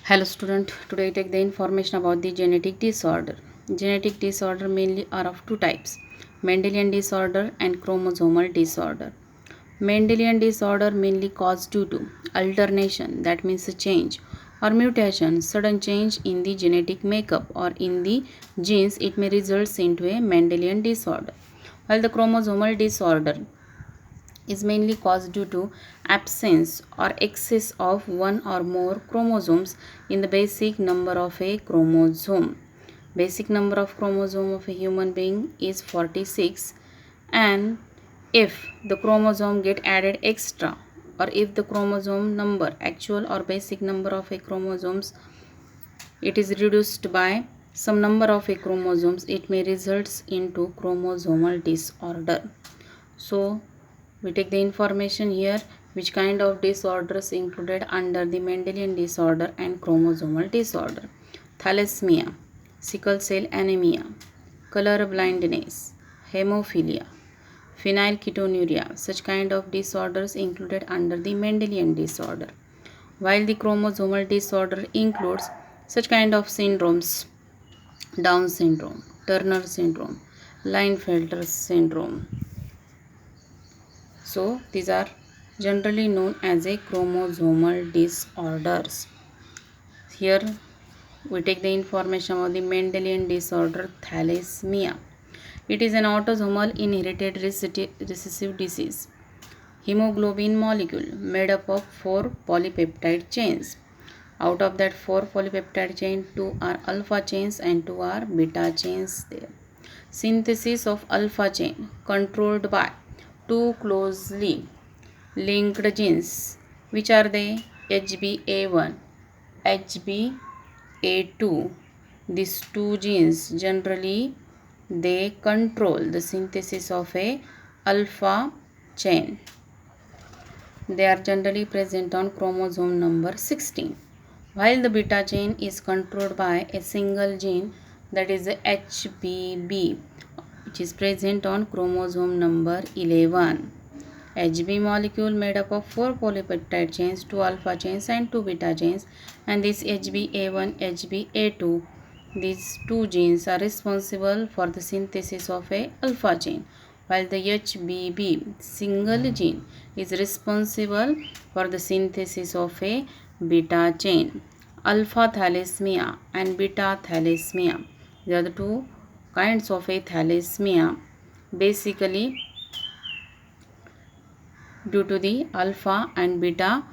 Hello student, today I take the information about the genetic disorder. Genetic disorder mainly are of two types, Mendelian disorder and chromosomal disorder. Mendelian disorder mainly caused due to alternation, that means a change, or mutation, sudden change in the genetic makeup or in the genes. It may result into a Mendelian disorder. While the chromosomal disorder is mainly caused due to absence or excess of one or more chromosomes in the basic number of a chromosome. Basic number of chromosome of a human being is 46, and if the chromosome get added extra, or if the chromosome number, actual or basic number of a chromosomes, it is reduced by some number of a chromosomes, it may result into chromosomal disorder. So we take the information here which kind of disorders included under the Mendelian disorder and chromosomal disorder. Thalassemia, sickle cell anemia, color blindness, hemophilia, phenylketonuria. Such kind of disorders included under the Mendelian disorder. While the chromosomal disorder includes such kind of syndromes, Down syndrome, Turner syndrome, Klinefelter syndrome. So these are generally known as a chromosomal disorders. Here we take the information about the Mendelian disorder thalassemia. It is an autosomal inherited recessive disease. Hemoglobin molecule made up of 4 polypeptide chains. Out of that 4 polypeptide chain, 2 are alpha chains and 2 are beta chains there. Synthesis of alpha chain controlled by two closely linked genes, which are they? HbA1, HbA2. These two genes generally they control the synthesis of a alpha chain. They are generally present on chromosome number 16, while the beta chain is controlled by a single gene, that is the HBB, which is present on chromosome number 11. HB molecule made up of 4 polypeptide chains, 2 alpha chains and 2 beta chains, and this HbA1, HbA2, these two genes are responsible for the synthesis of a alpha chain, while the HBB single gene is responsible for the synthesis of a beta chain. Alpha thalassemia and beta thalassemia, they are the two kinds of a thalassemia, basically due to the alpha and beta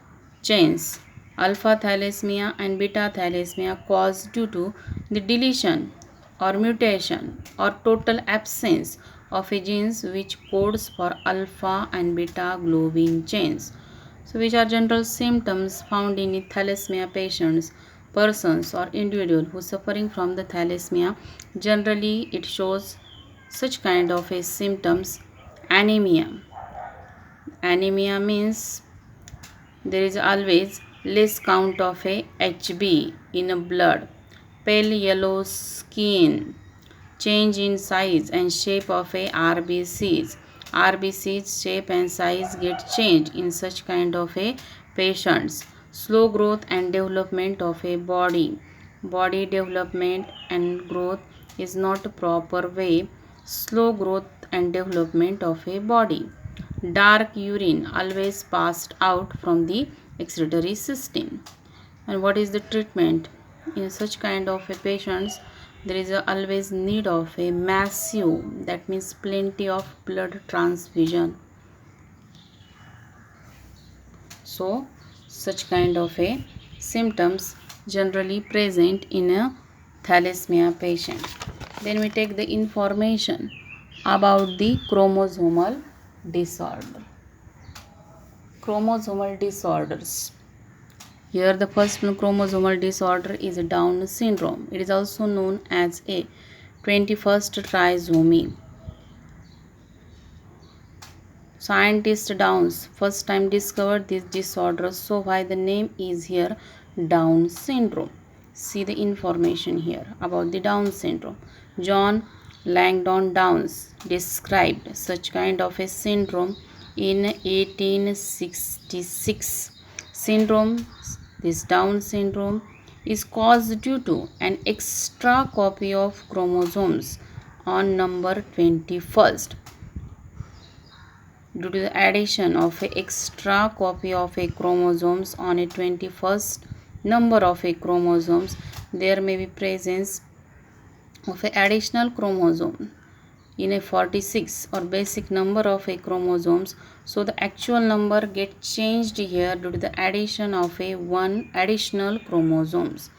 chains. Alpha thalassemia and beta thalassemia caused due to the deletion or mutation or total absence of a genes which codes for alpha and beta globin chains. So which are general symptoms found in thalassemia patients, persons or individual who suffering from the thalassemia. Generally it shows such kind of a symptoms: anemia. Anemia means there is always less count of a HB in a blood, pale yellow skin, change in size and shape of a RBCs. RBCs shape and size get changed in such kind of a patients. Slow growth and development of a body. Body development and growth is not a proper way. Slow growth and development of a body. Dark urine always passed out from the excretory system. And what is the treatment? In such kind of a patients, there is always need of a massive, that means plenty of blood transfusion. So such kind of a symptoms generally present in a thalassemia patient. Then we take the information about the chromosomal disorder. Chromosomal disorders. Here the first chromosomal disorder is Down syndrome. It is also known as a 21st trisomy. Scientist Downs first time discovered this disorder, so why the name is here Down syndrome. See the information here about the Down syndrome. John Langdon Downs described such kind of a syndrome in 1866. This Down syndrome is caused due to an extra copy of chromosomes on number 21st. Due to the addition of an extra copy of a chromosomes on a 21st number of a chromosomes, there may be presence of an additional chromosome in a 46 or basic number of a chromosomes. So the actual number gets changed here due to the addition of a one additional chromosomes.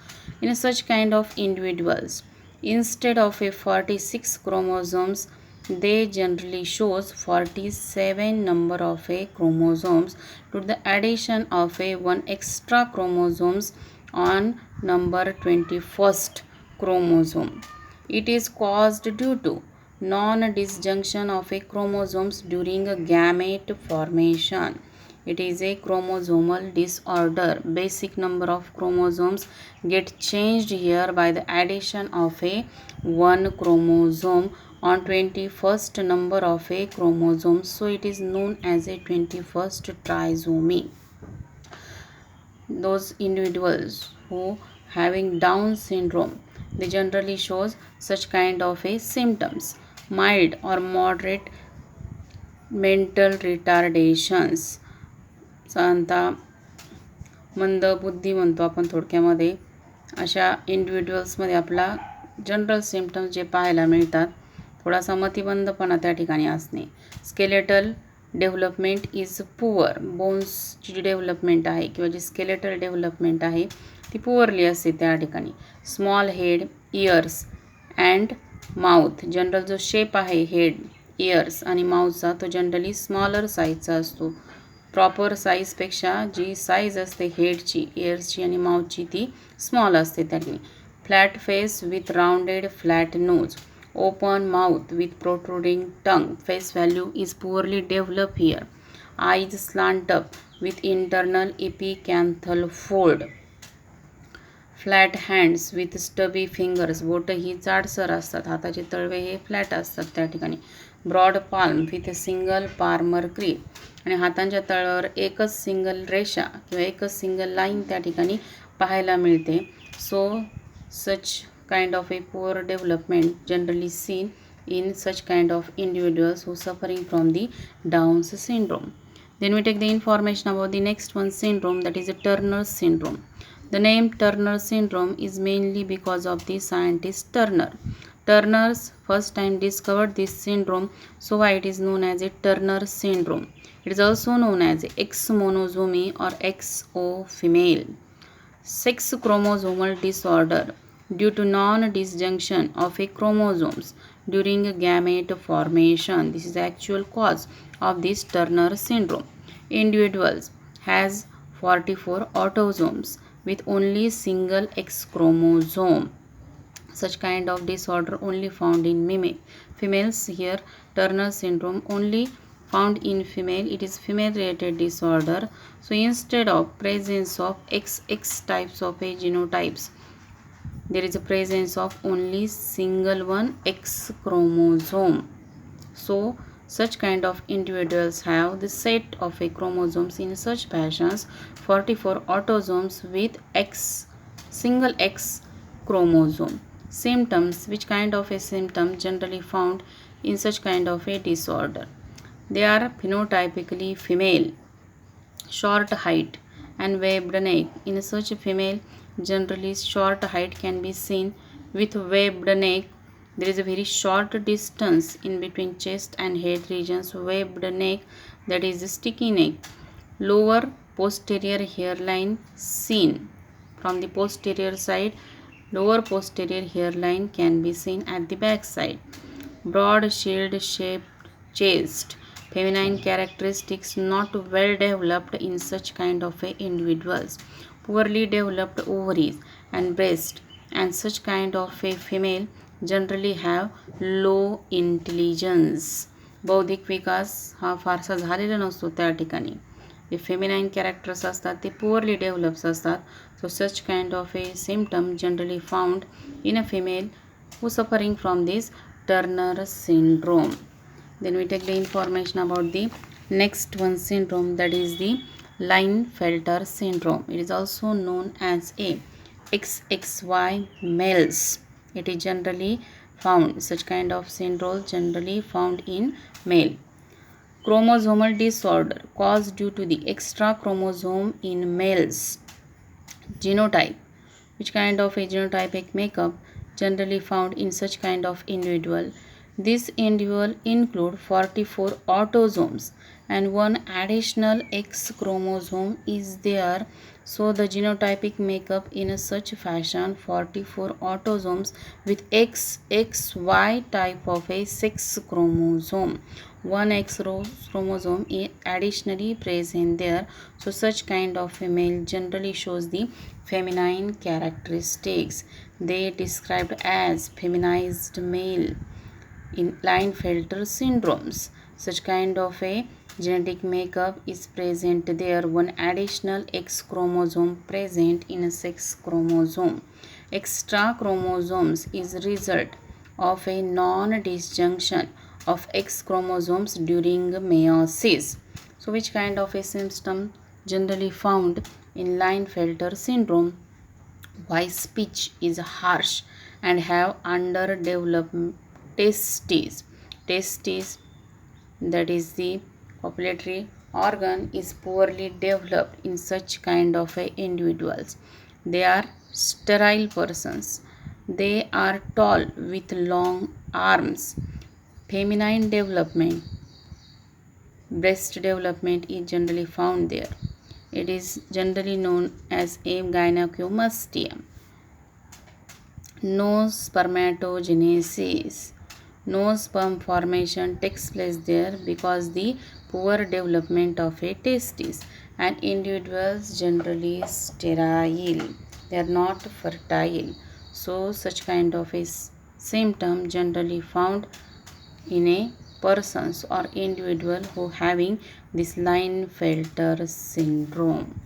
In such kind of individuals, instead of a 46 chromosomes, they generally shows 47 number of a chromosomes due to the addition of a one extra chromosomes on number 21st chromosome. It is caused due to non-disjunction of a chromosomes during a gamete formation. It is a chromosomal disorder. Basic number of chromosomes get changed here by the addition of a one chromosome on 21st number of a chromosome. So it is known as a 21st trisomy. Those individuals who having Down syndrome, they generally shows such kind of a symptoms: mild or moderate mental retardations. साधारणतः मंद बुद्धी म्हणतो आपण थोडक्यामध्ये. अशा इंडिव्हिज्युअल्समध्ये आपला general symptoms जे पाहायला मिळतात, थोडासा मतिमंदपणा त्या ठिकाणी असणे. Skeletal development is poor. बोन्सची जी डेव्हलपमेंट आहे किंवा जी स्केलेटल डेव्हलपमेंट आहे ती पुअरली असते त्या ठिकाणी. Small head, years and mouth. General जो शेप आहे हेड, इयर्स आणि माउथचा तो जनरली स्मॉलर साईजचा असतो. प्रॉपर साईजपेक्षा जी साईज असते हेडची, इयर्सची आणि माउथची ती स्मॉल असते त्या ठिकाणी. Flat face with rounded flat nose. Open mouth with protruding tongue. Face value is poorly developed here. Eyes slant up with internal epicanthal fold. Flat hands with stubby fingers. बोट ही जाडसर असतात, हाताचे तळवे हे फ्लॅट असतात त्या ठिकाणी. Broad palm with single palmar crease. आणि हातांच्या तळावर एकच सिंगल रेषा किंवा एकच सिंगल लाईन त्या ठिकाणी पाहायला मिळते. सो सच kind of a poor development generally seen in such kind of individuals who suffering from the Down's syndrome. Then we take the information about the next one syndrome, that is a Turner syndrome. The name Turner syndrome is mainly because of the scientist Turner. Turner's first time discovered this syndrome, so why it is known as a Turner syndrome. It is also known as X monosomy or XO female. Sex chromosomal disorder due to non-disjunction of a chromosomes during a gamete formation. This is the actual cause of this Turner syndrome. Individuals has 44 autosomes with only single X chromosome. Such kind of disorder only found in females. Here Turner syndrome only found in female. It is female related disorder. So instead of presence of XX types of a genotypes, there is a presence of only single one X chromosome. So such kind of individuals have the set of a chromosomes in such fashions: 44 autosomes with single X chromosome. Symptoms. Which kind of a symptom generally found in such kind of a disorder? They are phenotypically female, short height and webbed neck. In such a female, generally short height can be seen with webbed neck. There is a very short distance in between chest and head regions. Webbed neck, that is sticky neck. Lower posterior hairline seen from the posterior side. Lower posterior hairline can be seen at the back side. Broad shield shaped chest. Feminine characteristics not well developed in such kind of individuals. Poorly developed ovaries and breast, and such kind of a female generally have low intelligence. बौद्धिक विकास हा फारसा झालेला नसतो त्या ठिकाणी. जे feminine characters असतात ते poorly develops असतात. So such kind of a symptom generally found in a female who suffering from this Turner syndrome. Then we take the information about the next one syndrome, that is the Klinefelter syndrome. It is also known as a XXY males. It is generally found. Such kind of syndrome generally found in male. Chromosomal disorder caused due to the extra chromosome in males. Genotype. Which kind of a genotypic makeup generally found in such kind of individual? This individual include 44 autosomes and one additional X chromosome is there. So the genotypic makeup in such fashion 44 autosomes with XXY type of a sex chromosome. One X chromosome is additionally present there. So such kind of a male generally shows the feminine characteristics. They described as feminized male in Klinefelter syndromes. Such kind of a genetic makeup is present there. One additional X chromosome present in a sex chromosome. Extra chromosomes is result of a non-disjunction of X chromosomes during meiosis. So which kind of a symptom generally found in Klinefelter syndrome? Why speech is harsh and have underdeveloped testes. Testes, that is the copulatory organ, is poorly developed in such kind of a individuals. They are sterile persons. They are tall with long arms. Feminine development, breast development is generally found there. It is generally known as a gynecomastia. No spermatogenesis. No sperm formation takes place there because the poor development of a testis, and individuals generally sterile. They are not fertile. So such kind of a symptom generally found in a persons or individual who having this Klinefelter syndrome.